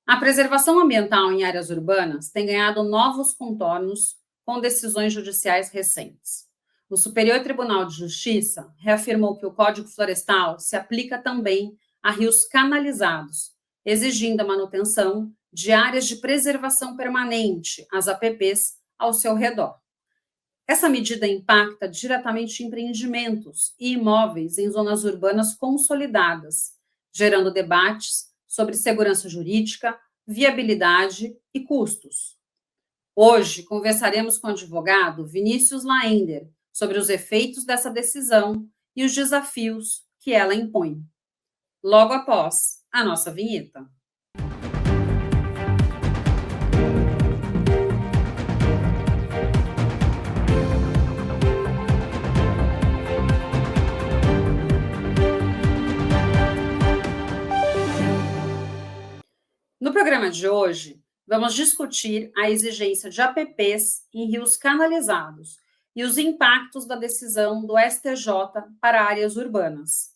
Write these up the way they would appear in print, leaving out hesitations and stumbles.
A preservação ambiental em áreas urbanas tem ganhado novos contornos com decisões judiciais recentes. O Superior Tribunal de Justiça reafirmou que o Código Florestal se aplica também a rios canalizados, exigindo a manutenção de áreas de preservação permanente, as APPs, ao seu redor. Essa medida impacta diretamente empreendimentos e imóveis em zonas urbanas consolidadas, gerando debates sobre segurança jurídica, viabilidade e custos. Hoje, conversaremos com o advogado Vinícius Laender sobre os efeitos dessa decisão e os desafios que ela impõe. Logo após a nossa vinheta. No programa de hoje, vamos discutir a exigência de APPs em rios canalizados e os impactos da decisão do STJ para áreas urbanas.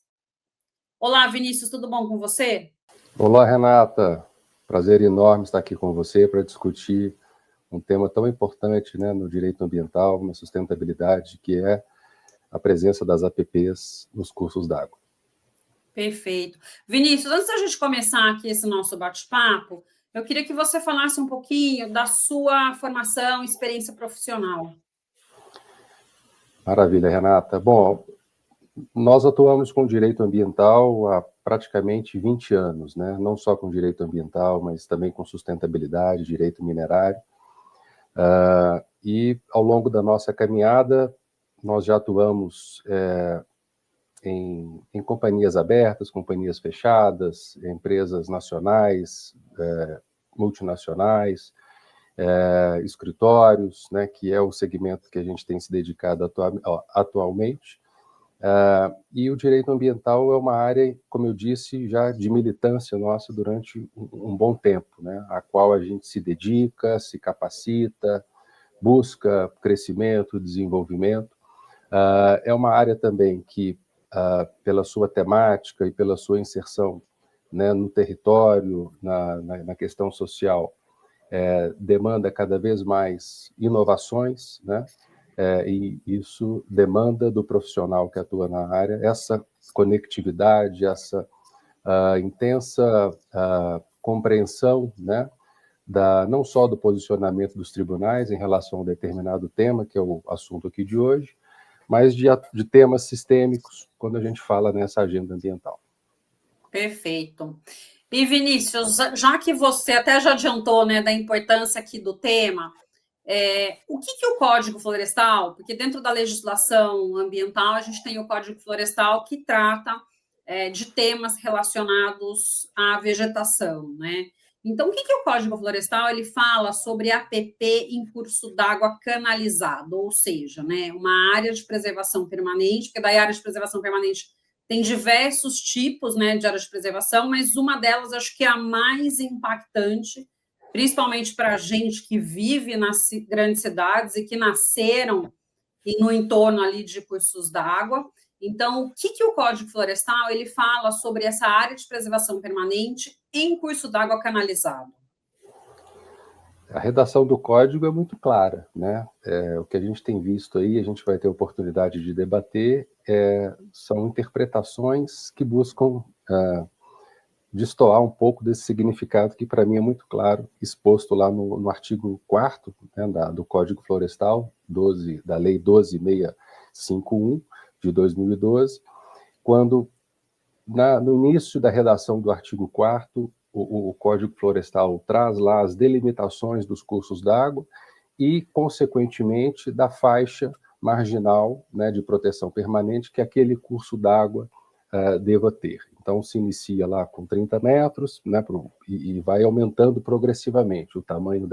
Olá, Vinícius, tudo bom com você? Olá, Renata. Prazer enorme estar aqui com você para discutir um tema tão importante, né, no direito ambiental, na sustentabilidade, que é a presença das APPs nos cursos d'água. Perfeito. Vinícius, antes da gente começar aqui esse nosso bate-papo, eu queria que você falasse um pouquinho da sua formação e experiência profissional. Maravilha, Renata. Bom, nós atuamos com direito ambiental há praticamente 20 anos, né? Não só com direito ambiental, mas também com sustentabilidade, direito minerário. E ao longo da nossa caminhada, nós já atuamos em companhias abertas, companhias fechadas, empresas nacionais, multinacionais, escritórios, né, que é o segmento que a gente tem se dedicado atualmente. E o direito ambiental é uma área, como eu disse, já de militância nossa durante um bom tempo, né, a qual a gente se dedica, se capacita, busca crescimento, desenvolvimento. É uma área também que, pela sua temática e pela sua inserção, né, no território, na questão social, demanda cada vez mais inovações, né? E isso demanda do profissional que atua na área essa conectividade, essa intensa compreensão, né, não só do posicionamento dos tribunais em relação a um determinado tema, que é o assunto aqui de hoje, mas de temas sistêmicos, quando a gente fala nessa agenda ambiental. Perfeito. E, Vinícius, já que você até já adiantou, né, da importância aqui do tema, o que o Código Florestal, porque dentro da legislação ambiental a gente tem o Código Florestal que trata de temas relacionados à vegetação, né? Então, o que o Código Florestal ele fala sobre APP em curso d'água canalizado, ou seja, né, uma área de preservação permanente, porque daí a área de preservação permanente tem diversos tipos, né, de áreas de preservação, mas uma delas acho que é a mais impactante, principalmente para a gente que vive nas grandes cidades e que nasceram e no entorno ali de cursos d'água. Então, o que o Código Florestal ele fala sobre essa área de preservação permanente em curso d'água canalizado? A redação do código é muito clara, né? O que a gente tem visto aí, a gente vai ter oportunidade de debater, são interpretações que buscam destoar um pouco desse significado que, para mim, é muito claro, exposto lá no artigo 4º, né, do Código Florestal, da Lei 12.651, de 2012, quando, no início da redação do artigo 4º, o Código Florestal traz lá as delimitações dos cursos d'água e, consequentemente, da faixa marginal, né, de proteção permanente que aquele curso d'água deva ter. Então, se inicia lá com 30 metros, né, e vai aumentando progressivamente o tamanho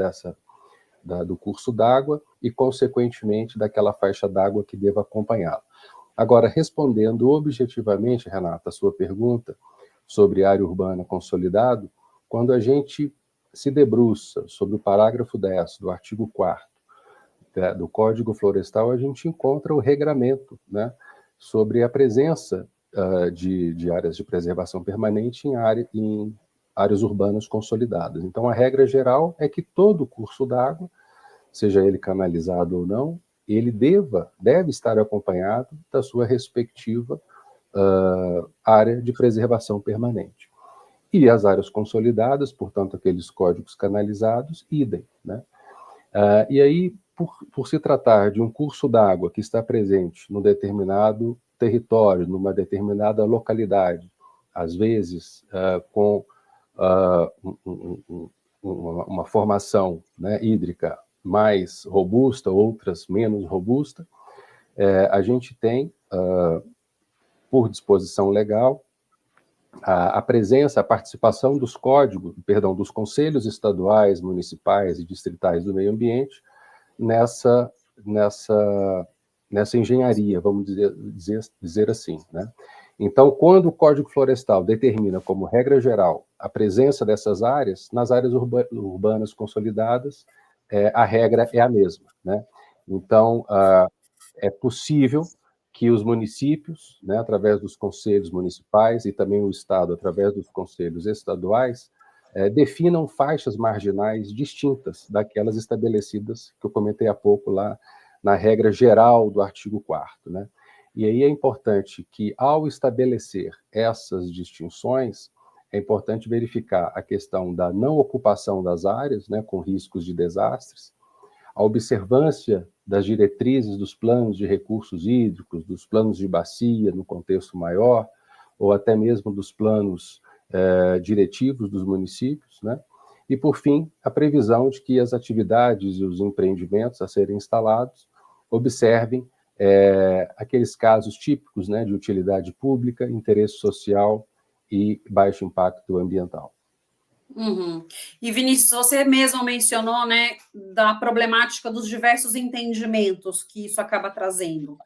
do curso d'água e, consequentemente, daquela faixa d'água que deva acompanhá-lo. Agora, respondendo objetivamente, Renata, a sua pergunta sobre área urbana consolidado, quando a gente se debruça sobre o parágrafo 10 do artigo 4º do Código Florestal, a gente encontra o regramento, né, sobre a presença de áreas de preservação permanente em áreas urbanas consolidadas. Então, a regra geral é que todo curso d'água, seja ele canalizado ou não, ele deve estar acompanhado da sua respectiva área de preservação permanente. E as áreas consolidadas, portanto, aqueles códigos canalizados, idem, né? E aí, por se tratar de um curso d'água que está presente num determinado território, numa determinada localidade, às vezes com uma formação, né, hídrica mais robusta, outras menos robusta, a gente tem, por disposição legal, a presença, a participação dos dos conselhos estaduais, municipais e distritais do meio ambiente nessa engenharia, vamos dizer assim, né? Então, quando o Código Florestal determina como regra geral a presença dessas áreas, nas áreas urbanas consolidadas, a regra é a mesma, né? Então, é possível que os municípios, né, através dos conselhos municipais, e também o Estado, através dos conselhos estaduais, definam faixas marginais distintas daquelas estabelecidas que eu comentei há pouco lá na regra geral do artigo 4º, né? E aí é importante que, ao estabelecer essas distinções, é importante verificar a questão da não ocupação das áreas, né, com riscos de desastres, a observância das diretrizes dos planos de recursos hídricos, dos planos de bacia no contexto maior, ou até mesmo dos planos diretivos dos municípios, né? E, por fim, a previsão de que as atividades e os empreendimentos a serem instalados observem aqueles casos típicos, né, de utilidade pública, interesse social e baixo impacto ambiental. Uhum. E, Vinícius, você mesmo mencionou, né, da problemática dos diversos entendimentos que isso acaba trazendo.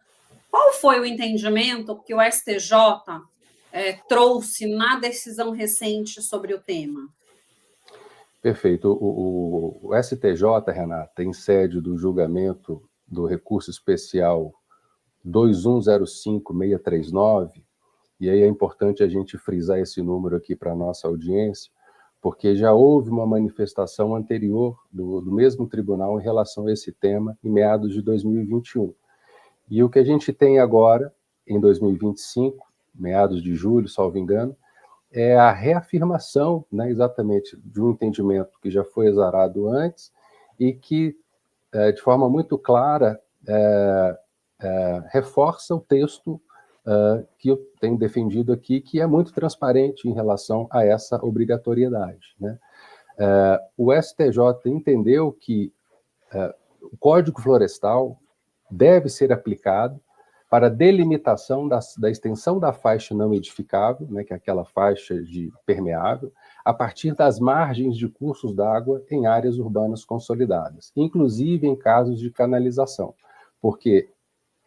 Qual foi o entendimento que o STJ trouxe na decisão recente sobre o tema? Perfeito. O STJ, Renata, em sede do julgamento do recurso especial 2105.639, e aí é importante a gente frisar esse número aqui para a nossa audiência, porque já houve uma manifestação anterior do mesmo tribunal em relação a esse tema em meados de 2021. E o que a gente tem agora, em 2025, meados de julho, salvo engano, é a reafirmação, né, exatamente, de um entendimento que já foi exarado antes e que, de forma muito clara, reforça o texto que eu tenho defendido aqui, que é muito transparente em relação a essa obrigatoriedade, né? O STJ entendeu que o Código Florestal deve ser aplicado para delimitação da extensão da faixa não edificável, né, que é aquela faixa de permeável, a partir das margens de cursos d'água em áreas urbanas consolidadas, inclusive em casos de canalização, porque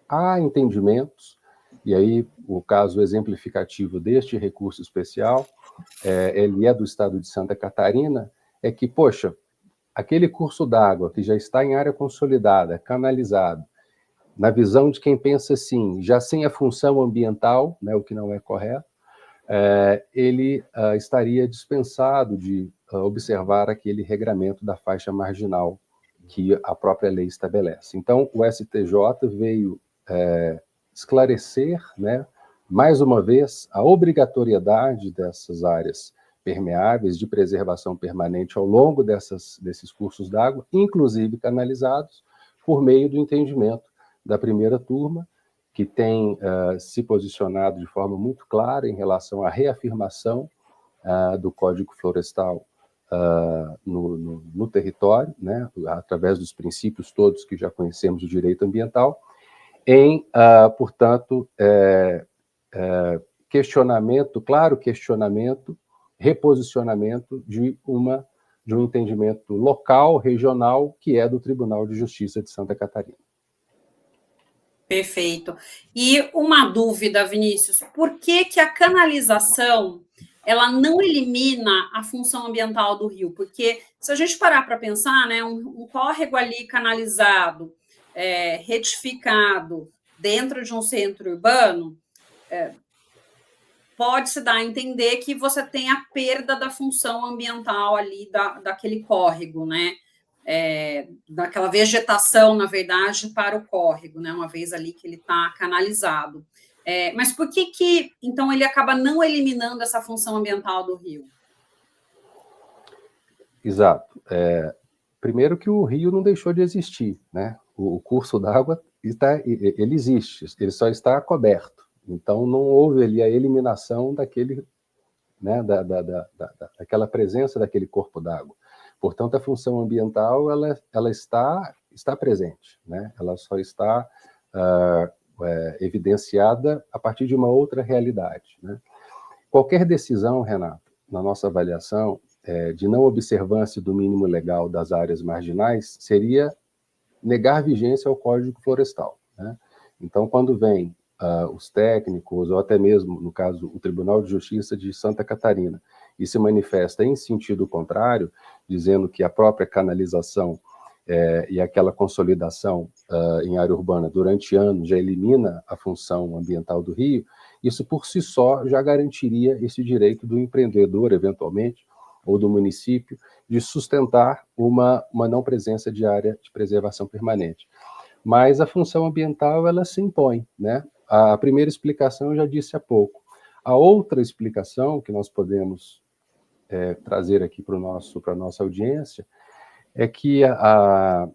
há entendimentos, e aí o caso exemplificativo deste recurso especial, ele é do estado de Santa Catarina, é que, poxa, aquele curso d'água que já está em área consolidada, canalizado, na visão de quem pensa assim, já sem a função ambiental, né, o que não é correto, ele estaria dispensado de observar aquele regramento da faixa marginal que a própria lei estabelece. Então, o STJ veio esclarecer, né, mais uma vez, a obrigatoriedade dessas áreas permeáveis de preservação permanente ao longo desses cursos d'água, inclusive canalizados, por meio do entendimento da primeira turma, que tem se posicionado de forma muito clara em relação à reafirmação do Código Florestal no território, né, através dos princípios todos que já conhecemos do direito ambiental, em, portanto, claro questionamento, reposicionamento de um entendimento local, regional, que é do Tribunal de Justiça de Santa Catarina. Perfeito. E uma dúvida, Vinícius, por que a canalização ela não elimina a função ambiental do rio? Porque se a gente parar para pensar, né, um córrego ali canalizado, retificado, dentro de um centro urbano, pode-se dar a entender que você tem a perda da função ambiental ali daquele córrego, né? Daquela vegetação, na verdade, para o córrego, né? Uma vez ali que ele está canalizado. Mas por que, então, ele acaba não eliminando essa função ambiental do rio? Exato. Primeiro que o rio não deixou de existir, né? O curso d'água ele existe, ele só está coberto. Então não houve ali a eliminação daquele, né, daquela presença daquele corpo d'água. Portanto, a função ambiental ela está presente, né? Ela só está evidenciada a partir de uma outra realidade, né? Qualquer decisão, Renato, na nossa avaliação, de não observância do mínimo legal das áreas marginais seria negar vigência ao Código Florestal, né? Então, quando vem os técnicos, ou até mesmo, no caso, o Tribunal de Justiça de Santa Catarina, e se manifesta em sentido contrário, dizendo que a própria canalização e aquela consolidação em área urbana durante anos já elimina a função ambiental do rio, isso por si só já garantiria esse direito do empreendedor, eventualmente, ou do município, de sustentar uma não presença de área de preservação permanente. Mas a função ambiental, ela se impõe, né? A primeira explicação eu já disse há pouco. A outra explicação que nós podemos trazer aqui para a nossa audiência é que a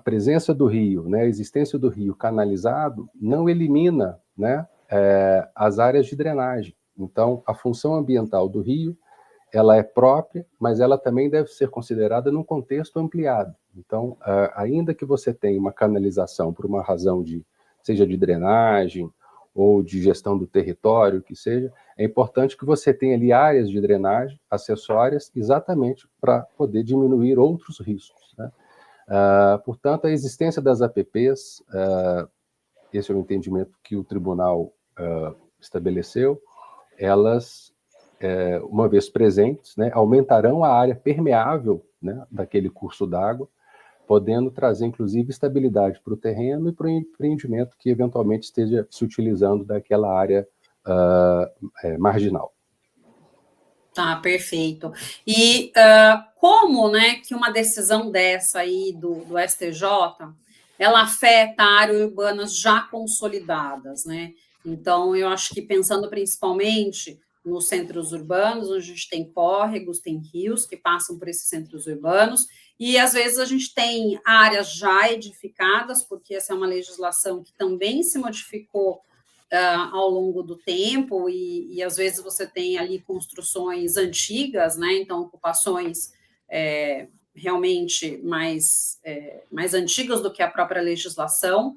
presença do rio, né, a existência do rio canalizado não elimina, né, as áreas de drenagem. Então, a função ambiental do rio ela é própria, mas ela também deve ser considerada num contexto ampliado. Então, ainda que você tenha uma canalização por uma razão seja de drenagem ou de gestão do território, que seja, é importante que você tenha ali áreas de drenagem acessórias exatamente para poder diminuir outros riscos, né? Portanto, a existência das APPs, esse é o entendimento que o tribunal estabeleceu, elas uma vez presentes, né, aumentarão a área permeável, né, daquele curso d'água, podendo trazer, inclusive, estabilidade para o terreno e para o empreendimento que, eventualmente, esteja se utilizando daquela área marginal. Tá, perfeito. E como, né, que uma decisão dessa aí do STJ, ela afeta áreas urbanas já consolidadas, né? Então, eu acho que pensando principalmente nos centros urbanos, onde a gente tem córregos, tem rios que passam por esses centros urbanos, e às vezes a gente tem áreas já edificadas, porque essa é uma legislação que também se modificou ao longo do tempo, e às vezes você tem ali construções antigas, né? Então, ocupações realmente mais antigas do que a própria legislação,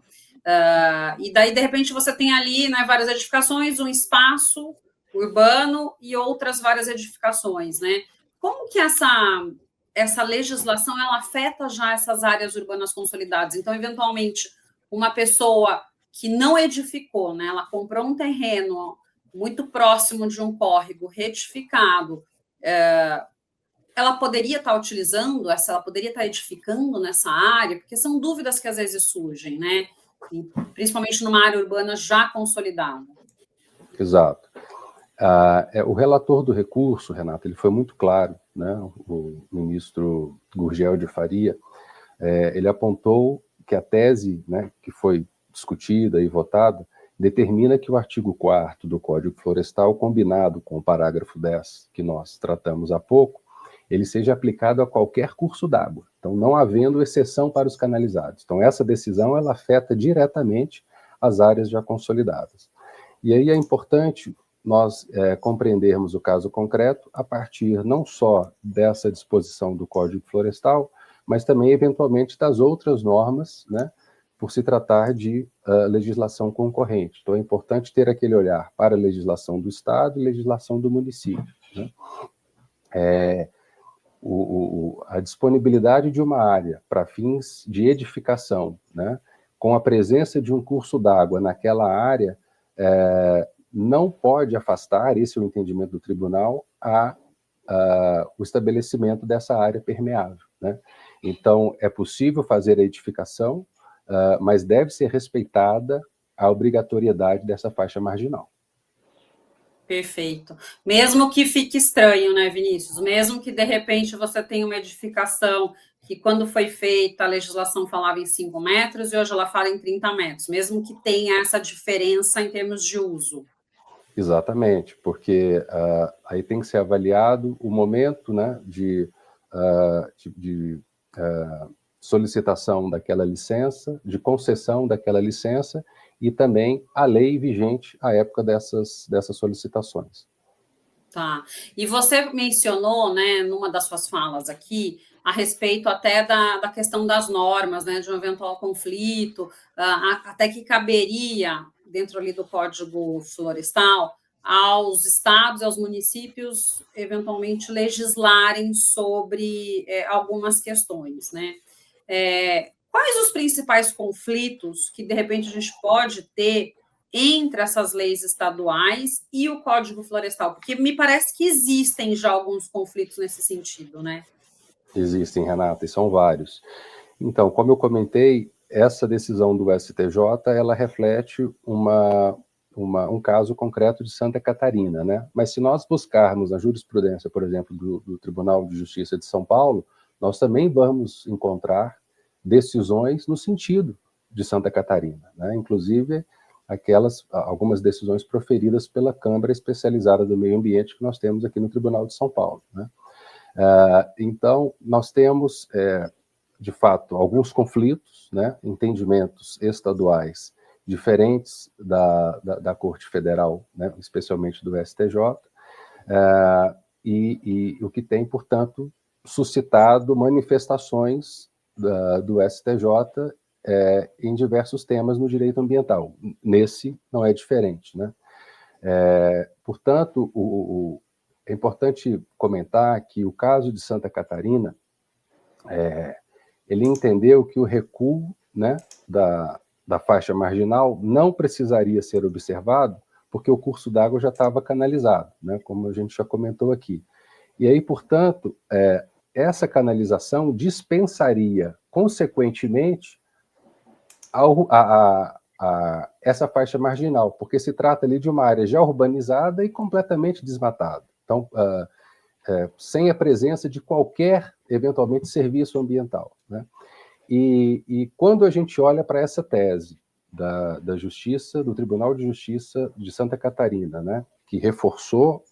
e daí, de repente, você tem ali, né, várias edificações, um espaço urbano e outras várias edificações, né? Como que essa legislação ela afeta já essas áreas urbanas consolidadas? Então, eventualmente, uma pessoa que não edificou, né? Ela comprou um terreno muito próximo de um córrego retificado, ela poderia estar utilizando, ela poderia estar edificando nessa área, porque são dúvidas que às vezes surgem, né? Principalmente numa área urbana já consolidada. Exato. O relator do recurso, Renato, ele foi muito claro, né? O ministro Gurgel de Faria, ele apontou que a tese, né, que foi discutida e votada, determina que o artigo 4º do Código Florestal, combinado com o parágrafo 10, que nós tratamos há pouco, ele seja aplicado a qualquer curso d'água. Então, não havendo exceção para os canalizados. Então, essa decisão, ela afeta diretamente as áreas já consolidadas. E aí é importante nós compreendermos o caso concreto a partir não só dessa disposição do Código Florestal, mas também, eventualmente, das outras normas, né, por se tratar de legislação concorrente. Então, é importante ter aquele olhar para a legislação do Estado e legislação do município, né? A disponibilidade de uma área para fins de edificação, né, com a presença de um curso d'água naquela área, não pode afastar, esse é o entendimento do tribunal, o estabelecimento dessa área permeável, né? Então, é possível fazer a edificação, mas deve ser respeitada a obrigatoriedade dessa faixa marginal. Perfeito. Mesmo que fique estranho, né, Vinícius? Mesmo que, de repente, você tenha uma edificação que, quando foi feita, a legislação falava em 5 metros e hoje ela fala em 30 metros, mesmo que tenha essa diferença em termos de uso. Exatamente, porque aí tem que ser avaliado o momento, né, de solicitação daquela licença, de concessão daquela licença e também a lei vigente à época dessas solicitações. Tá. E você mencionou, né, numa das suas falas aqui, a respeito até da questão das normas, né, de um eventual conflito, até que caberia, dentro ali do Código Florestal, aos estados e aos municípios, eventualmente, legislarem sobre algumas questões, né? Quais os principais conflitos que, de repente, a gente pode ter entre essas leis estaduais e o Código Florestal? Porque me parece que existem já alguns conflitos nesse sentido, né? Existem, Renata, e são vários. Então, como eu comentei, essa decisão do STJ, ela reflete um caso concreto de Santa Catarina, né? Mas se nós buscarmos a jurisprudência, por exemplo, do Tribunal de Justiça de São Paulo, nós também vamos encontrar decisões no sentido de Santa Catarina, né? Inclusive algumas decisões proferidas pela Câmara Especializada do Meio Ambiente que nós temos aqui no Tribunal de São Paulo, né? Então, nós temos, de fato, alguns conflitos, né, entendimentos estaduais diferentes da Corte Federal, né, especialmente do STJ, e o que tem, portanto, suscitado manifestações do STJ em diversos temas no direito ambiental. Nesse não é diferente, né? Portanto, é importante comentar que o caso de Santa Catarina, ele entendeu que o recuo, né, da faixa marginal não precisaria ser observado, porque o curso d'água já estava canalizado, né, como a gente já comentou aqui. E aí, portanto, essa canalização dispensaria, consequentemente, essa faixa marginal, porque se trata ali de uma área já urbanizada e completamente desmatada. Então, sem a presença de qualquer, eventualmente, serviço ambiental, né? E quando a gente olha para essa tese da Justiça, do Tribunal de Justiça de Santa Catarina, né, que reforçou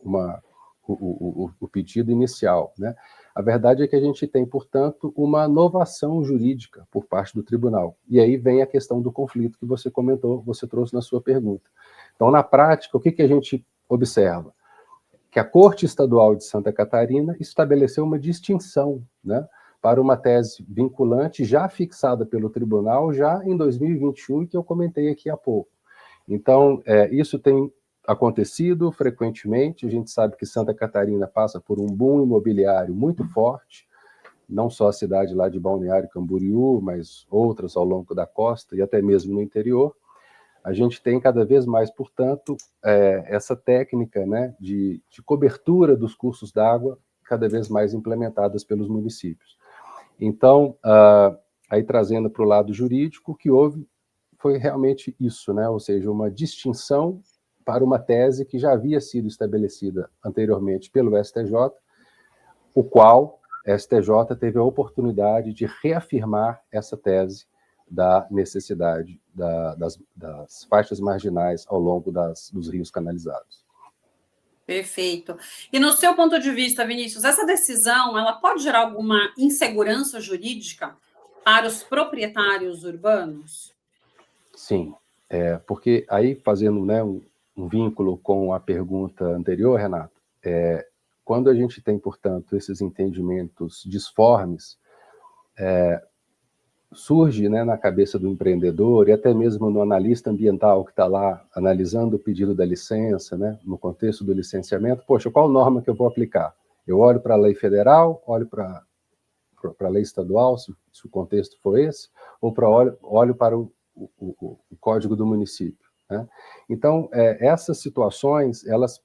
o pedido inicial, né, a verdade é que a gente tem, portanto, uma novação jurídica por parte do tribunal. E aí vem a questão do conflito que você comentou, você trouxe na sua pergunta. Então, na prática, o que a gente observa? Que a Corte Estadual de Santa Catarina estabeleceu uma distinção, né, para uma tese vinculante já fixada pelo tribunal já em 2021, que eu comentei aqui há pouco. Então, isso tem acontecido frequentemente, a gente sabe que Santa Catarina passa por um boom imobiliário muito forte, não só a cidade lá de Balneário Camboriú, mas outras ao longo da costa e até mesmo no interior. A gente tem cada vez mais, portanto, essa técnica, né, de cobertura dos cursos d'água cada vez mais implementadas pelos municípios. Então, aí trazendo para o lado jurídico, o que houve foi realmente isso, né, ou seja, uma distinção para uma tese que já havia sido estabelecida anteriormente pelo STJ, o qual STJ teve a oportunidade de reafirmar essa tese da necessidade das faixas marginais ao longo dos rios canalizados. Perfeito. E no seu ponto de vista, Vinícius, essa decisão ela pode gerar alguma insegurança jurídica para os proprietários urbanos? Sim, porque aí fazendo, né, um vínculo com a pergunta anterior, Renato, quando a gente tem, portanto, esses entendimentos disformes, surge, né, na cabeça do empreendedor e até mesmo no analista ambiental que está lá analisando o pedido da licença, né, no contexto do licenciamento, poxa, qual norma que eu vou aplicar? Eu olho para a lei federal, olho para a lei estadual, se o contexto for esse, ou olho para o código do município, né? Então, essas situações, elas,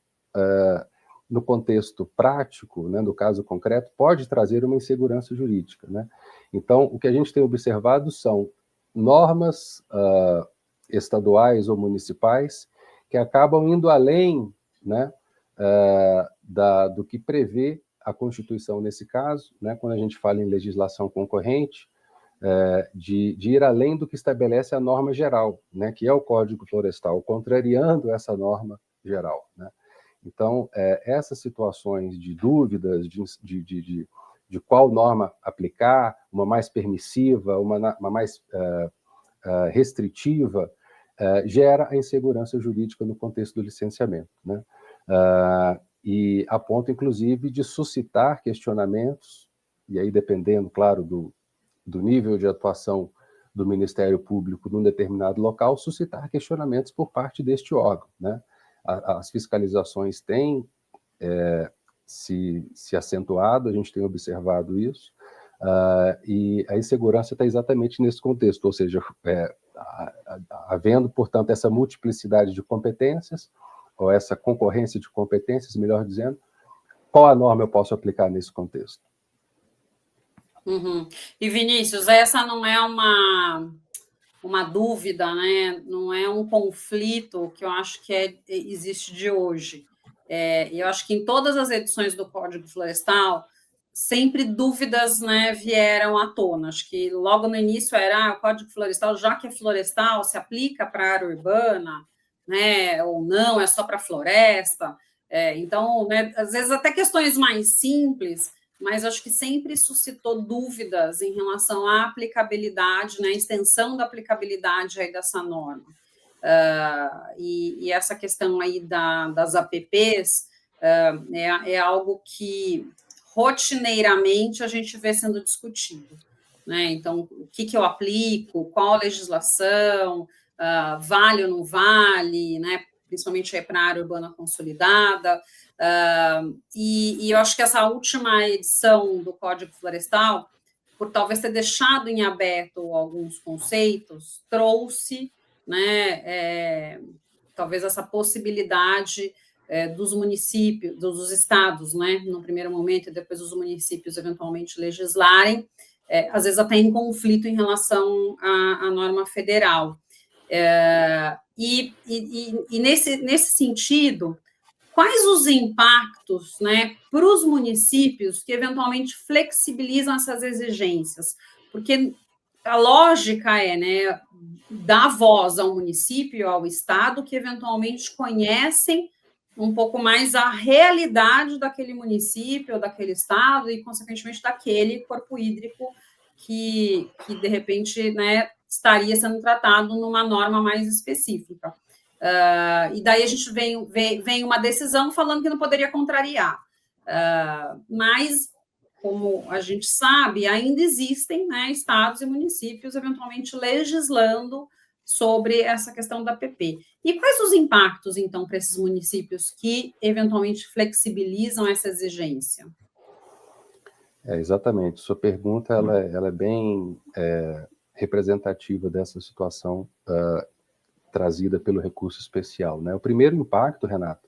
no contexto prático, né, no caso concreto, pode trazer uma insegurança jurídica, né? Então, o que a gente tem observado são normas estaduais ou municipais que acabam indo além né, do que prevê a Constituição nesse caso, né, quando a gente fala em legislação concorrente, de ir além do que estabelece a norma geral, né, que é o Código Florestal, contrariando essa norma geral, né? Então, essas situações de dúvidas de qual norma aplicar, uma mais permissiva, uma mais restritiva, gera a insegurança jurídica no contexto do licenciamento, né? E a ponto, inclusive, de suscitar questionamentos, e aí dependendo, claro, do nível de atuação do Ministério Público num determinado local, suscitar questionamentos por parte deste órgão, né? As fiscalizações têm se acentuado, a gente tem observado isso, e a insegurança está exatamente nesse contexto, ou seja, havendo, portanto, essa multiplicidade de competências, ou essa concorrência de competências, melhor dizendo, qual a norma eu posso aplicar nesse contexto? Uhum. E, Vinícius, essa não é uma dúvida, né? Não é um conflito que eu acho que existe de hoje. Eu acho que em todas as edições do Código Florestal, sempre dúvidas, né, vieram à tona. Acho que logo no início era o Código Florestal, já que é florestal, se aplica para a área urbana, né, ou não, é só para floresta. Então, né, às vezes até questões mais simples, mas acho que sempre suscitou dúvidas em relação à aplicabilidade, né, a extensão da aplicabilidade aí dessa norma. E essa questão aí das APPs é algo que rotineiramente a gente vê sendo discutido, né? Então, o que eu aplico, qual a legislação, vale ou não vale, né? Principalmente para a área urbana consolidada. E eu acho que essa última edição do Código Florestal, por talvez ter deixado em aberto alguns conceitos, trouxe, né, talvez essa possibilidade dos municípios, dos estados, né, no primeiro momento, e depois os municípios eventualmente legislarem, às vezes até em conflito em relação à norma federal. E nesse sentido, quais os impactos, né, para os municípios que eventualmente flexibilizam essas exigências? Porque a lógica né, dar voz ao município, ao Estado, que eventualmente conhecem um pouco mais a realidade daquele município, daquele Estado e, consequentemente, daquele corpo hídrico que de repente, né, estaria sendo tratado numa norma mais específica. E daí a gente vem uma decisão falando que não poderia contrariar. Mas, como a gente sabe, ainda existem, né, estados e municípios eventualmente legislando sobre essa questão da APP. E quais os impactos, então, para esses municípios que eventualmente flexibilizam essa exigência? Exatamente. Sua pergunta ela é bem representativa dessa situação trazida pelo recurso especial, né? O primeiro impacto, Renato,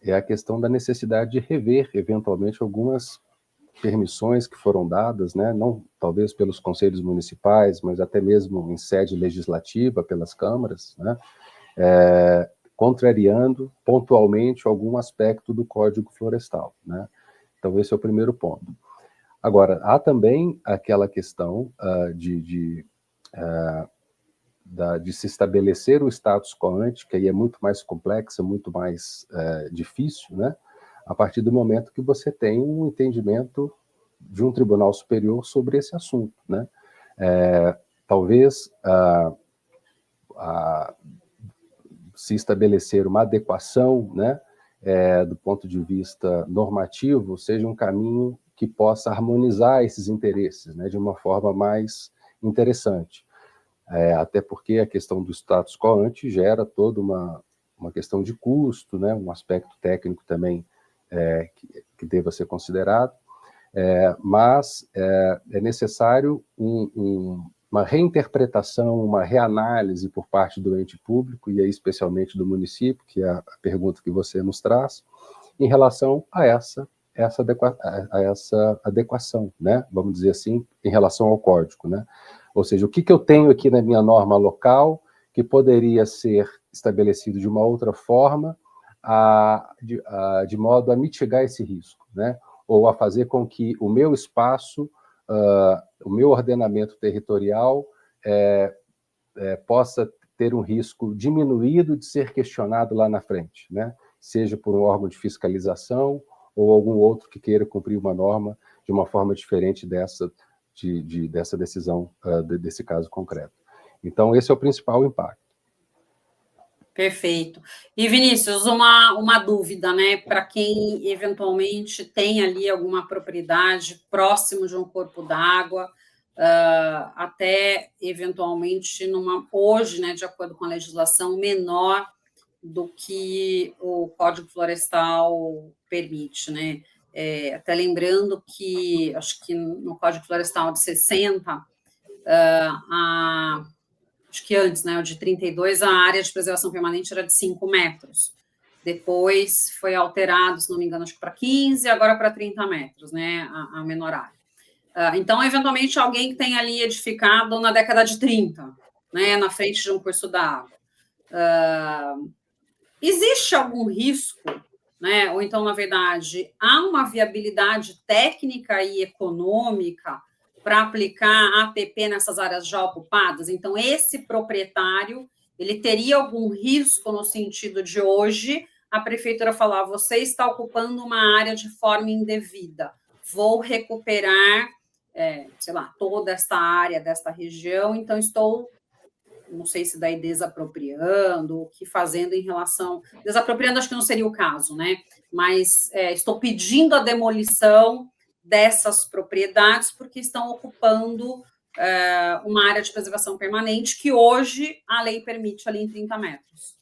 é a questão da necessidade de rever, eventualmente, algumas permissões que foram dadas, né? Não talvez pelos conselhos municipais, mas até mesmo em sede legislativa, pelas câmaras, né? Contrariando pontualmente algum aspecto do Código Florestal, né? Então, esse é o primeiro ponto. Agora, há também aquela questão de se estabelecer o status quo ante, que aí é muito mais complexa, muito mais difícil, né? A partir do momento que você tem um entendimento de um tribunal superior sobre esse assunto, né? Talvez se estabelecer uma adequação, né, do ponto de vista normativo, seja um caminho que possa harmonizar esses interesses, né, de uma forma mais interessante. Até porque a questão do status quo ante gera toda uma questão de custo, né, um aspecto técnico também que deva ser considerado, mas é necessário uma reinterpretação, uma reanálise por parte do ente público, e aí especialmente do município, que é a pergunta que você nos traz, em relação a essa adequação, né? Vamos dizer assim, em relação ao código, né? Ou seja, o que eu tenho aqui na minha norma local que poderia ser estabelecido de uma outra forma, de modo a mitigar esse risco, né? Ou a fazer com que o meu espaço, o meu ordenamento territorial possa ter um risco diminuído de ser questionado lá na frente, né? Seja por um órgão de fiscalização ou algum outro que queira cumprir uma norma de uma forma diferente dessa decisão, desse caso concreto. Então, esse é o principal impacto. Perfeito. E, Vinícius, uma dúvida, né, para quem eventualmente tem ali alguma propriedade próximo de um corpo d'água, até eventualmente hoje, né, de acordo com a legislação, menor do que o Código Florestal permite, né? Até lembrando que, acho que no Código Florestal de 60, acho que antes, né, o de 32, a área de preservação permanente era de 5 metros. Depois foi alterado, se não me engano, acho que para 15, agora para 30 metros, né, a menor área. Então, eventualmente, alguém que tem ali edificado na década de 30, né, na frente de um curso d'água, existe algum risco, né, ou então, na verdade, há uma viabilidade técnica e econômica para aplicar APP nessas áreas já ocupadas? Então, esse proprietário, ele teria algum risco no sentido de hoje a prefeitura falar, você está ocupando uma área de forma indevida, vou recuperar, sei lá, toda esta área desta região, então estou, não sei se daí desapropriando, o que fazendo em relação... Desapropriando acho que não seria o caso, né? Mas estou pedindo a demolição dessas propriedades porque estão ocupando uma área de preservação permanente que hoje a lei permite ali em 30 metros.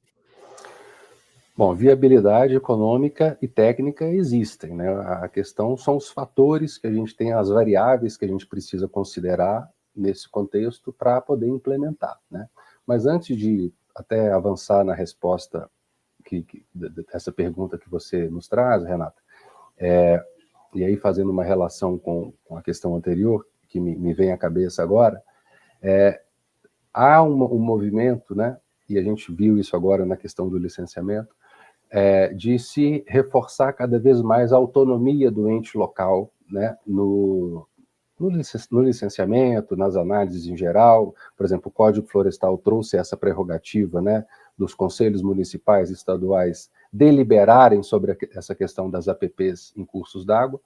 Bom, viabilidade econômica e técnica existem, né? A questão são os fatores que a gente tem, as variáveis que a gente precisa considerar nesse contexto para poder implementar, né? Mas antes de até avançar na resposta dessa pergunta que você nos traz, Renata, e aí fazendo uma relação com a questão anterior, que me vem à cabeça agora, há um movimento, né, e a gente viu isso agora na questão do licenciamento, de se reforçar cada vez mais a autonomia do ente local, né, no licenciamento, nas análises em geral. Por exemplo, o Código Florestal trouxe essa prerrogativa, né, dos conselhos municipais e estaduais deliberarem sobre essa questão das APPs em cursos d'água,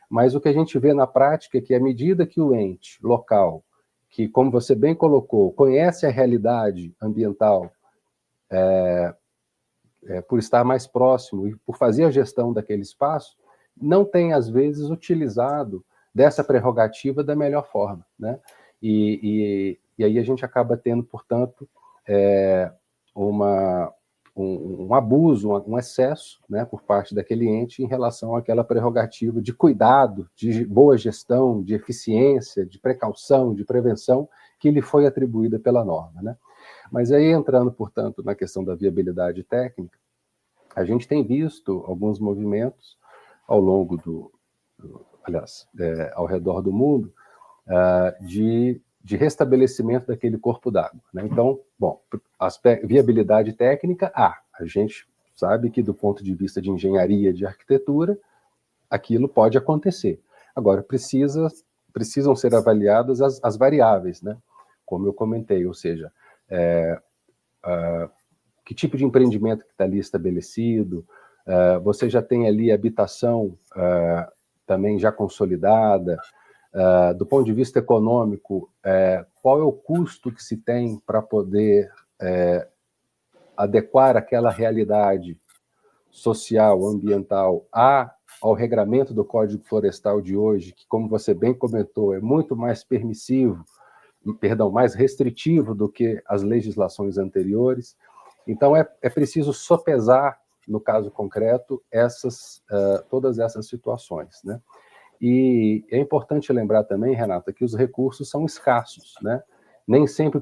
mas o que a gente vê na prática é que, à medida que o ente local, que, como você bem colocou, conhece a realidade ambiental, por estar mais próximo e por fazer a gestão daquele espaço, não tem, às vezes, utilizado dessa prerrogativa da melhor forma, né? E aí a gente acaba tendo, portanto, um abuso, um excesso, né, por parte daquele ente em relação àquela prerrogativa de cuidado, de boa gestão, de eficiência, de precaução, de prevenção que lhe foi atribuída pela norma, né? Mas aí, entrando, portanto, na questão da viabilidade técnica, a gente tem visto alguns movimentos ao longo aliás, ao redor do mundo, de restabelecimento daquele corpo d'água, né? Então, bom, viabilidade técnica, a gente sabe que do ponto de vista de engenharia, de arquitetura, aquilo pode acontecer. Agora, precisam ser avaliadas as variáveis, né? Como eu comentei, ou seja, que tipo de empreendimento que está ali estabelecido, você já tem ali habitação também já consolidada, do ponto de vista econômico, qual é o custo que se tem para poder adequar aquela realidade social, ambiental, ao regramento do Código Florestal de hoje, que, como você bem comentou, é muito mais permissivo, mais restritivo do que as legislações anteriores. Então, é preciso sopesar, no caso concreto, todas essas situações, né? E é importante lembrar também, Renata, que os recursos são escassos, né? Nem sempre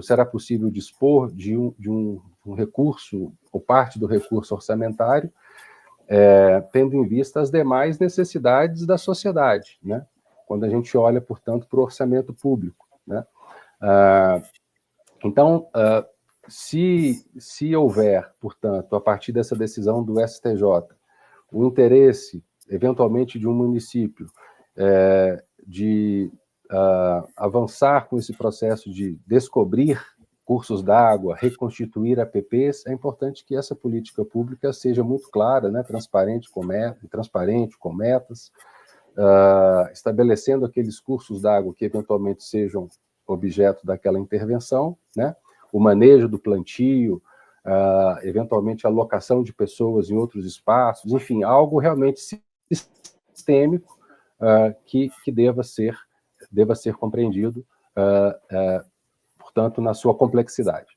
será possível dispor de um recurso, ou parte do recurso orçamentário, tendo em vista as demais necessidades da sociedade, né? Quando a gente olha, portanto, para o orçamento público, né? Então, se houver, portanto, a partir dessa decisão do STJ, o interesse, eventualmente, de um município de avançar com esse processo de descobrir cursos d'água, reconstituir APPs, é importante que essa política pública seja muito clara, né, transparente, com metas, estabelecendo aqueles cursos d'água que eventualmente sejam objeto daquela intervenção, né, o manejo do plantio, eventualmente a alocação de pessoas em outros espaços, enfim, algo realmente sistêmico que deva ser compreendido, portanto, na sua complexidade.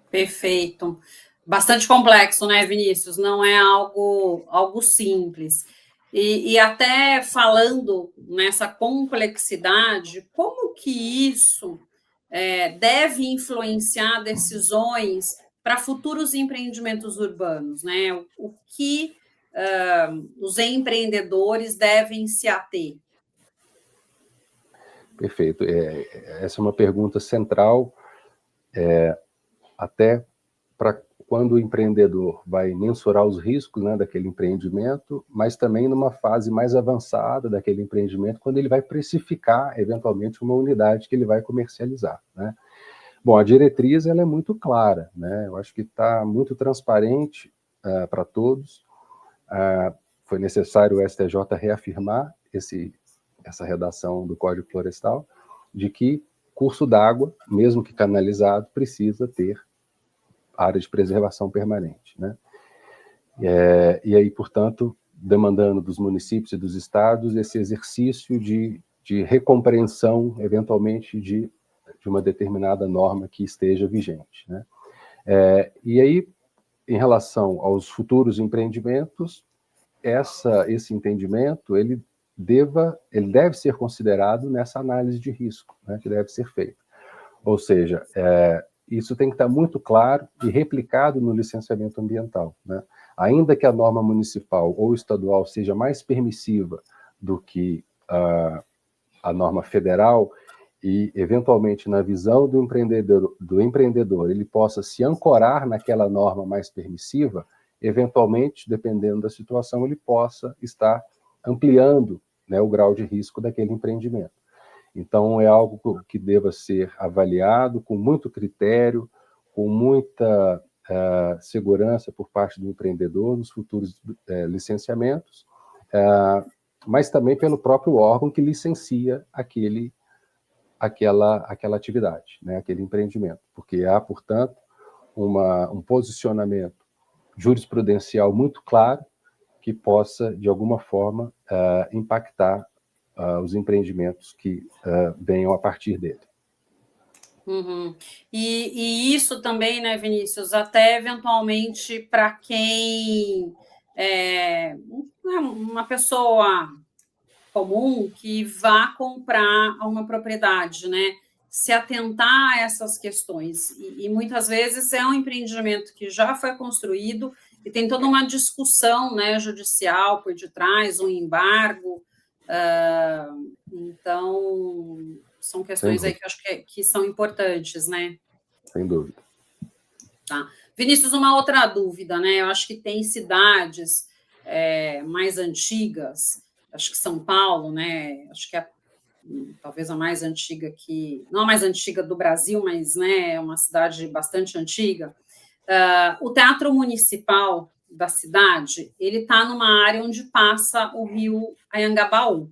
Perfeito. Bastante complexo, né, Vinícius? Não é algo simples. E até falando nessa complexidade, como que isso deve influenciar decisões para futuros empreendimentos urbanos, né? O que os empreendedores devem se ater? Perfeito. Essa é uma pergunta central, até para quando o empreendedor vai mensurar os riscos, né, daquele empreendimento, mas também numa fase mais avançada daquele empreendimento, quando ele vai precificar, eventualmente, uma unidade que ele vai comercializar, né? Bom, a diretriz ela é muito clara, né? Eu acho que está muito transparente para todos. Foi necessário o STJ reafirmar essa redação do Código Florestal, de que curso d'água, mesmo que canalizado, precisa ter área de preservação permanente, né? E aí, portanto, demandando dos municípios e dos estados esse exercício de recompreensão, eventualmente, de uma determinada norma que esteja vigente, né? E aí, em relação aos futuros empreendimentos, esse entendimento, ele deve ser considerado nessa análise de risco, né, que deve ser feita. Ou seja, isso tem que estar muito claro e replicado no licenciamento ambiental, né? Ainda que a norma municipal ou estadual seja mais permissiva do que a norma federal, e, eventualmente, na visão do empreendedor, ele possa se ancorar naquela norma mais permissiva, eventualmente, dependendo da situação, ele possa estar ampliando, né, o grau de risco daquele empreendimento. Então, é algo que deva ser avaliado com muito critério, com muita segurança por parte do empreendedor nos futuros licenciamentos, mas também pelo próprio órgão que licencia aquela atividade, né, aquele empreendimento, porque há, portanto, um posicionamento jurisprudencial muito claro que possa, de alguma forma, impactar os empreendimentos que venham a partir dele. Uhum. E isso também, né, Vinícius, até eventualmente para quem é uma pessoa comum que vá comprar uma propriedade, né? Se atentar a essas questões. E muitas vezes é um empreendimento que já foi construído e tem toda uma discussão, né, judicial por detrás, um embargo. Então, são questões aí que eu acho que são importantes, né? Sem dúvida. Tá. Vinícius, uma outra dúvida, né? Eu acho que tem cidades mais antigas, acho que São Paulo, né? Acho que talvez a mais antiga que, não a mais antiga do Brasil, mas, né, é uma cidade bastante antiga. O Teatro Municipal da cidade, ele está numa área onde passa o rio Anhangabaú.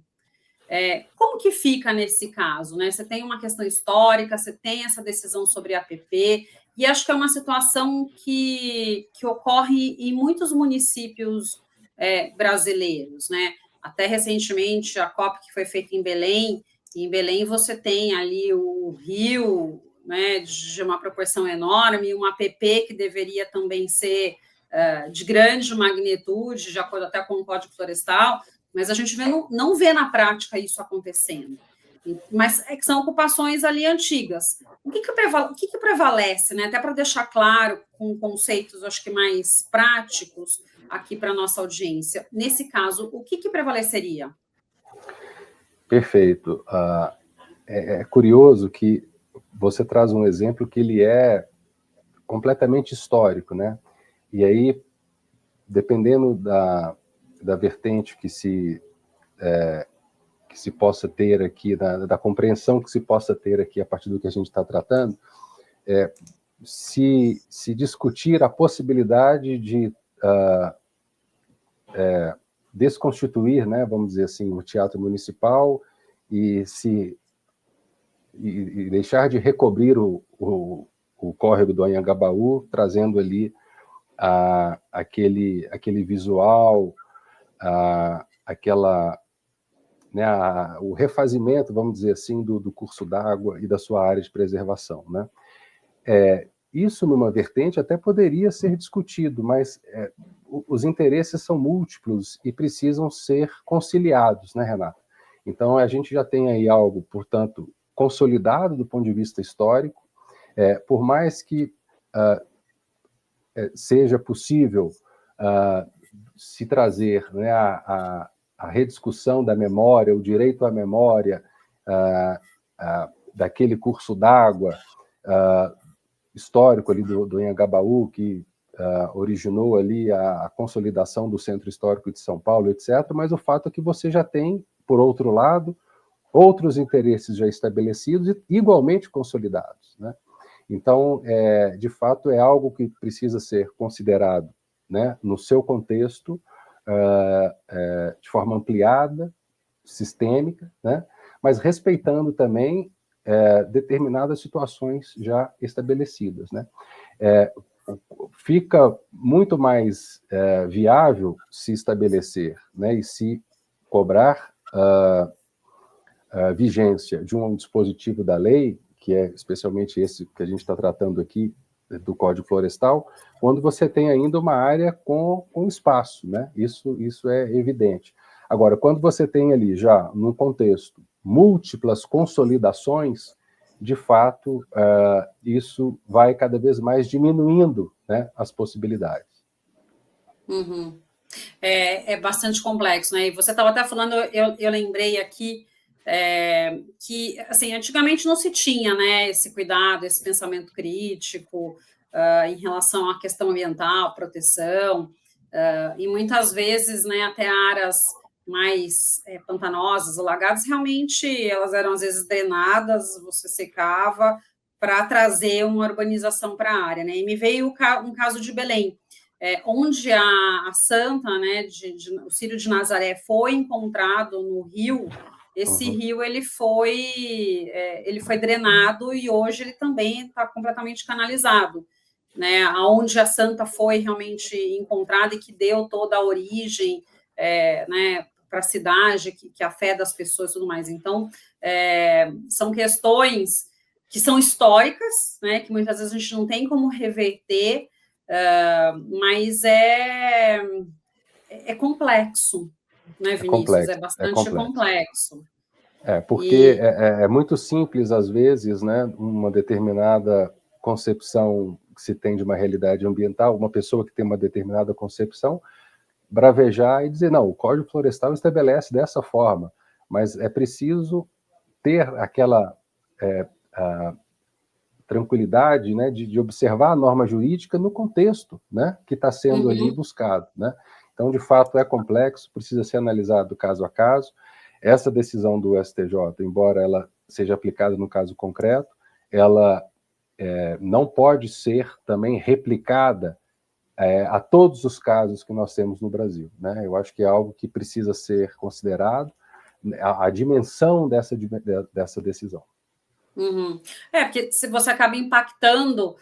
Como que fica nesse caso, né? Você tem uma questão histórica, você tem essa decisão sobre a APP, e acho que é uma situação que ocorre em muitos municípios brasileiros, né? Até recentemente, a COP que foi feita em Belém, e em Belém você tem ali o rio, né, de uma proporção enorme, uma APP que deveria também ser de grande magnitude, de acordo até com o Código Florestal, mas a gente não vê na prática isso acontecendo. Mas que são ocupações ali antigas. O que prevalece, né? Até para deixar claro, com conceitos, acho que mais práticos, aqui para a nossa audiência. Nesse caso, o que prevaleceria? Perfeito. É curioso que você traz um exemplo que ele é completamente histórico, né? E aí, dependendo da vertente que se possa ter aqui, da compreensão que se possa ter aqui a partir do que a gente está tratando, se discutir a possibilidade de desconstituir, né, vamos dizer assim, o Teatro Municipal e deixar de recobrir o córrego do Anhangabaú, trazendo ali aquele visual, né, o refazimento, vamos dizer assim, do curso d'água e da sua área de preservação, né? Isso, numa vertente, até poderia ser discutido, mas os interesses são múltiplos e precisam ser conciliados, né, Renata? Então, a gente já tem aí algo, portanto, consolidado do ponto de vista histórico, por mais que seja possível se trazer, né, a rediscussão da memória, o direito à memória daquele curso d'água histórico ali do Anhangabaú, que originou ali a consolidação do Centro Histórico de São Paulo, etc., mas o fato é que você já tem, por outro lado, outros interesses já estabelecidos e igualmente consolidados, né? Então, de fato, é algo que precisa ser considerado, né, no seu contexto, de forma ampliada, sistêmica, né, mas respeitando também determinadas situações já estabelecidas, né? Fica muito mais viável se estabelecer, né, e se cobrar a vigência de um dispositivo da lei, que é especialmente esse que a gente está tratando aqui, do Código Florestal, quando você tem ainda uma área com espaço, né? Isso é evidente. Agora, quando você tem ali já, num contexto, múltiplas consolidações, de fato, isso vai cada vez mais diminuindo, né, as possibilidades. Uhum. É bastante complexo, né? E você estava até falando, eu lembrei aqui que, assim, antigamente não se tinha, né, esse cuidado, esse pensamento crítico em relação à questão ambiental, proteção, e muitas vezes, né, até áreas mais pantanosas, alagadas, realmente elas eram às vezes drenadas, você secava para trazer uma urbanização para a área, né? E me veio um caso de Belém, onde a santa, né, o Círio de Nazaré foi encontrado no rio. Esse rio ele foi drenado e hoje ele também está completamente canalizado, né? Aonde a santa foi realmente encontrada e que deu toda a origem, né, para a cidade, que a fé das pessoas e tudo mais. Então, são questões que são históricas, né, que muitas vezes a gente não tem como reverter, mas é complexo, né, Vinícius? É bastante complexo. Porque é muito simples, às vezes, né, uma determinada concepção que se tem de uma realidade ambiental, uma pessoa que tem uma determinada concepção, bravejar e dizer, não, o Código Florestal estabelece dessa forma, mas é preciso ter aquela tranquilidade, né, de observar a norma jurídica no contexto, né, que está sendo ali buscado, né? Então, de fato, é complexo, precisa ser analisado caso a caso. Essa decisão do STJ, embora ela seja aplicada no caso concreto, ela não pode ser também replicada a todos os casos que nós temos no Brasil, né? Eu acho que é algo que precisa ser considerado, a dimensão dessa decisão. Porque se você acaba impactando,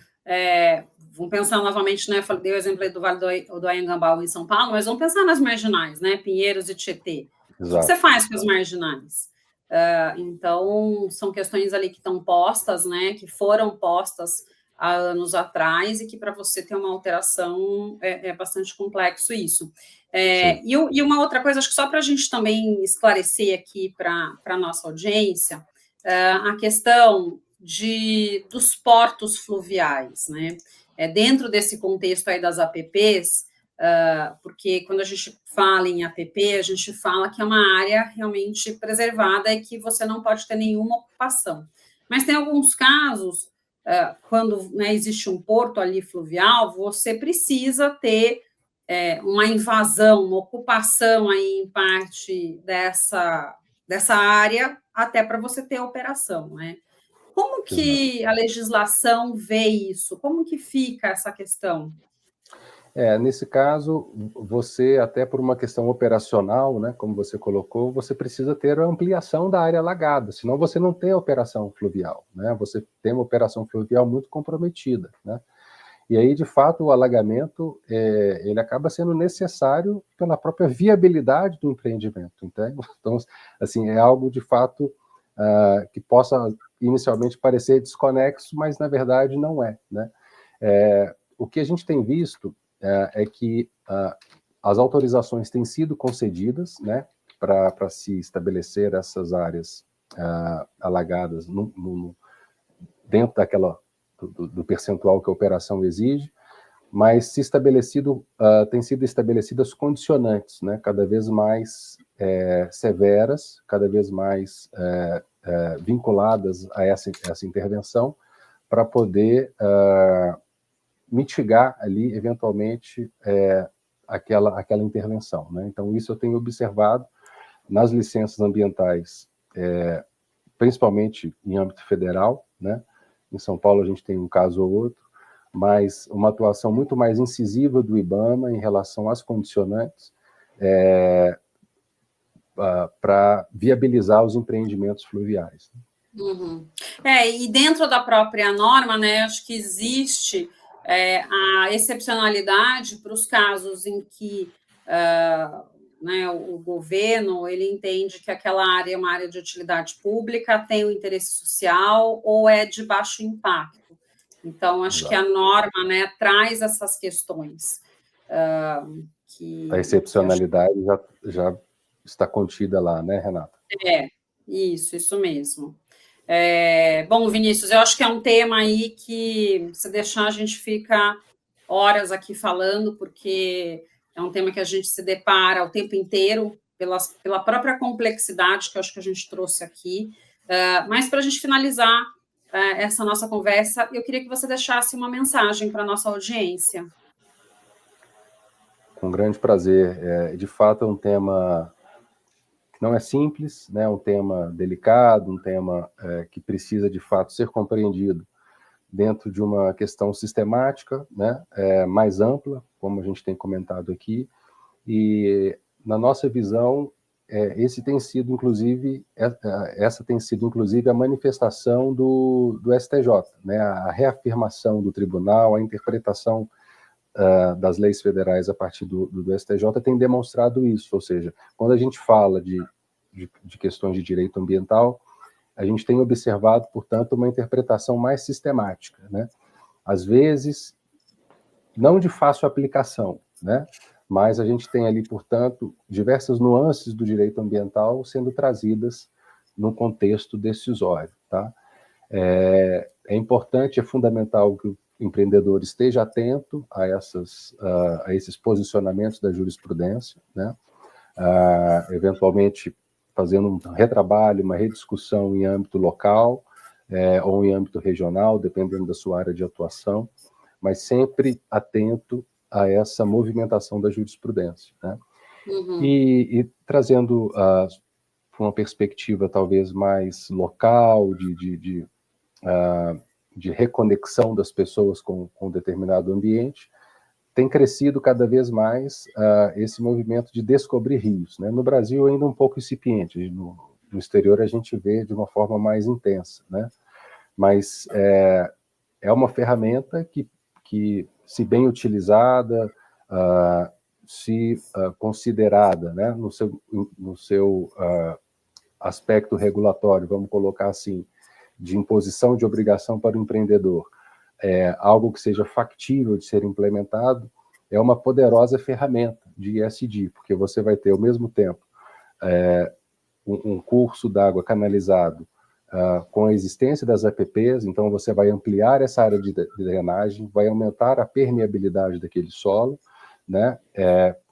vamos pensar novamente, né? Dei o exemplo aí do Vale do Anhangabaú em São Paulo, mas vamos pensar nas marginais, né? Pinheiros e Tietê. O que você faz com as marginais? Então, são questões ali que estão postas, né? Que foram postas há anos atrás e que para você ter uma alteração é bastante complexo isso. E uma outra coisa, acho que só para a gente também esclarecer aqui para a nossa audiência, a questão dos portos fluviais, né? Dentro desse contexto aí das APPs, porque quando a gente fala em APP, a gente fala que é uma área realmente preservada e que você não pode ter nenhuma ocupação. Mas tem alguns casos, quando, né, existe um porto ali fluvial, você precisa ter uma invasão, uma ocupação aí em parte dessa área, até para você ter a operação, né? Como que a legislação vê isso? Como que fica essa questão? Nesse caso, você, até por uma questão operacional, né, como você colocou, você precisa ter a ampliação da área alagada, senão você não tem a operação fluvial, né? Você tem uma operação fluvial muito comprometida, né? E aí, de fato, o alagamento, ele acaba sendo necessário pela própria viabilidade do empreendimento. Então, assim, é algo, de fato, que possa inicialmente parecer desconexo, mas, na verdade, não é, né? O que a gente tem visto é que as autorizações têm sido concedidas, né, para se estabelecer essas áreas alagadas dentro do percentual que a operação exige, mas têm sido estabelecidas condicionantes, né, cada vez mais severas, cada vez mais vinculadas a essa intervenção, para poder mitigar ali, eventualmente, aquela intervenção, né? Então, isso eu tenho observado nas licenças ambientais, principalmente em âmbito federal, né? Em São Paulo a gente tem um caso ou outro, mas uma atuação muito mais incisiva do IBAMA em relação às condicionantes para viabilizar os empreendimentos fluviais. Uhum. E dentro da própria norma, né, acho que existe a excepcionalidade para os casos em que né, o governo ele entende que aquela área é uma área de utilidade pública, tem um interesse social ou é de baixo impacto. Então, acho que a norma, né, traz essas questões. A excepcionalidade já está contida lá, né, Renata? Isso mesmo. Bom, Vinícius, eu acho que é um tema aí que, se deixar, a gente fica horas aqui falando, porque é um tema que a gente se depara o tempo inteiro, pela própria complexidade que eu acho que a gente trouxe aqui. Mas, para a gente finalizar essa nossa conversa, eu queria que você deixasse uma mensagem para a nossa audiência. Com grande prazer. De fato, é um tema que não é simples, né? Um tema delicado, um tema que precisa, de fato, ser compreendido dentro de uma questão sistemática, né? Mais ampla, como a gente tem comentado aqui. E, na nossa visão, essa tem sido, inclusive, a manifestação do STJ, né? A reafirmação do tribunal, a interpretação das leis federais a partir do STJ tem demonstrado isso, ou seja, quando a gente fala de questões de direito ambiental, a gente tem observado, portanto, uma interpretação mais sistemática, né? Às vezes, não de fácil aplicação, né? Mas a gente tem ali, portanto, diversas nuances do direito ambiental sendo trazidas no contexto decisório, tá? É importante, é fundamental que o empreendedor esteja atento a esses posicionamentos da jurisprudência, né? Eventualmente fazendo um retrabalho, uma rediscussão em âmbito local ou em âmbito regional, dependendo da sua área de atuação, mas sempre atento a essa movimentação da jurisprudência, né? Uhum. E trazendo uma perspectiva talvez mais local, de reconexão das pessoas com determinado ambiente, tem crescido cada vez mais esse movimento de descobrir rios, né? No Brasil ainda um pouco incipiente, no exterior a gente vê de uma forma mais intensa, né? Mas é uma ferramenta que se bem utilizada, se considerada, né, no seu aspecto regulatório, vamos colocar assim, de imposição de obrigação para o empreendedor, algo que seja factível de ser implementado, é uma poderosa ferramenta de ESG, porque você vai ter, ao mesmo tempo, um curso d'água canalizado com a existência das APPs, então você vai ampliar essa área de drenagem, vai aumentar a permeabilidade daquele solo, né?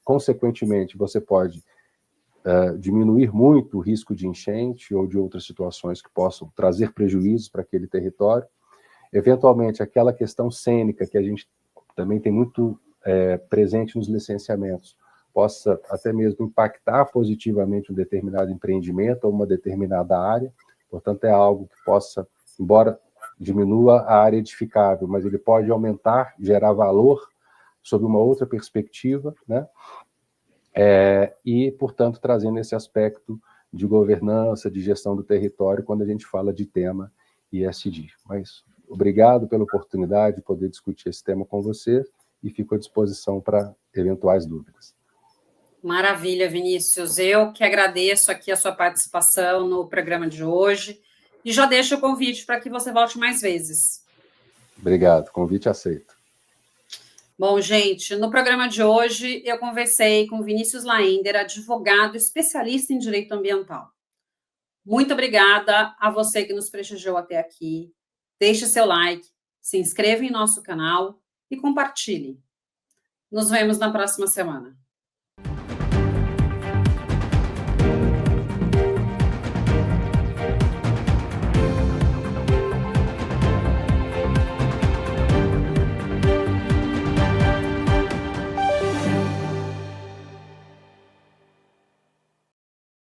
Consequentemente, você pode diminuir muito o risco de enchente ou de outras situações que possam trazer prejuízos para aquele território. Eventualmente, aquela questão cênica que a gente também tem muito presente nos licenciamentos, possa até mesmo impactar positivamente um determinado empreendimento ou uma determinada área. Portanto, é algo que possa, embora diminua a área edificável, mas ele pode aumentar, gerar valor sob uma outra perspectiva, né? E, portanto, trazendo esse aspecto de governança, de gestão do território, quando a gente fala de tema ESG. Mas obrigado pela oportunidade de poder discutir esse tema com você e fico à disposição para eventuais dúvidas. Maravilha, Vinícius. Eu que agradeço aqui a sua participação no programa de hoje e já deixo o convite para que você volte mais vezes. Obrigado, convite aceito. Bom, gente, no programa de hoje eu conversei com Vinícius Laender, advogado especialista em direito ambiental. Muito obrigada a você que nos prestigiou até aqui. Deixe seu like, se inscreva em nosso canal e compartilhe. Nos vemos na próxima semana.